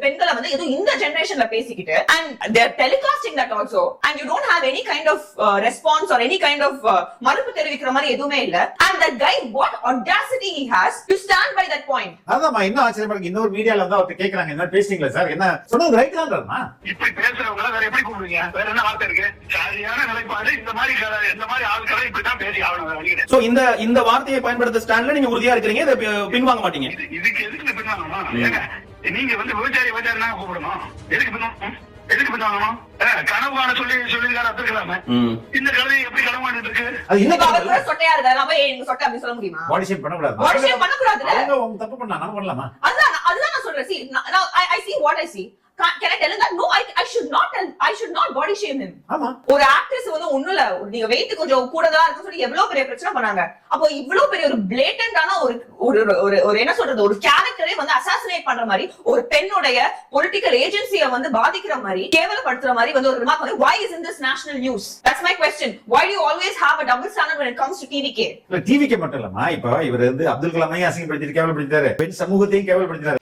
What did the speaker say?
பெண்களை வந்து ஏதோ இந்த ஜெனரேஷன்ல பேசிக்கிட்டு and they are telecasting that also and you don't have any kind of response or any kind of மறுப்பு தெரிவிக்கிற மாதிரி எதுவுமே இல்ல and that guy what audacity he has to stand by that point. அதான்மா இன்னும் ஆச்சரியமா இருக்கு. இன்னொரு மீடியால வந்து அவர்கிட்ட கேக்குறாங்க என்ன பேசுறீங்களா சார், என்ன சொன்னது ரைட் தான்றாமா? இப்படி பேசுறவங்க வேற எப்படி கூப்பிடுவீங்க? வேற என்ன வார்த்தை இருக்கு? சரியான நிலைப்பாடு. இந்த மாதிரி ஆட்களை இப்படிதான் பேசி ஆகணும். சோ இந்த வார்த்தையை பயன்படுத்த ஸ்டாண்ட்ல நீங்க உறுதியா இருக்கீங்க, இதை பின்வாங்க மாட்டீங்க. இதுக்கு எதுக்கு பின்வாங்கணும்? நீங்க வந்து விபச்சாரி கூப்பிடணும். எதுக்கு பின்வாங்கணும்? கனவு காண சொல்லிருக்காரு அப்துல் கலாம். இந்த கழுதை எப்படி கனவு காணிட்டு இருக்கு? அது இன்னும் சொட்டையா இருக்கா? நம்ம நீங்க சொட்டை அப்படி சொல்ல முடியுமா? பாடி ஷேப் பண்ண கூடாது. பாடி ஷேப் பண்ண கூடாது. அவங்க தப்பு பண்ணா நம்ம பண்ணலாமா? அதுதான் நான் சொல்றேன். see now I see what I see. Can I tell him that no I should not body shame him. ஆமா, ஒரு ஆக்ட்ரஸ் வந்து ஒண்ணும் இல்ல, நீங்க weight கொஞ்சம் கூடதா இருக்குன்னு சொல்லி எவ்வளவு பெரிய பிரச்சனை பண்ணாங்க. அப்போ இவ்வளவு பெரிய ஒரு பிளேட்டன்டான ஒரு என்ன சொல்றது, ஒரு கேரக்டரே வந்து அசாசினேட் பண்ற மாதிரி, ஒரு பெண்ணுடைய பொலிட்டிக்கல் ஏஜென்சியை வந்து பாதிக்கிற மாதிரி, கேவலப்படுத்துற மாதிரி வந்து ஒரு ரிமார்க் வந்து why is in this national news? That's my question. Why do you always have a double standard when it comes to TVK? TVK மட்டும் இல்லமா, இப்ப இவர் வந்து அப்துல் கலாமையும் அசிங்கப்படுத்திட்டு கேவலப்படுத்திட்டாரு, பெண் சமூகத்தையும் கேவலப்படுத்திட்டாரு.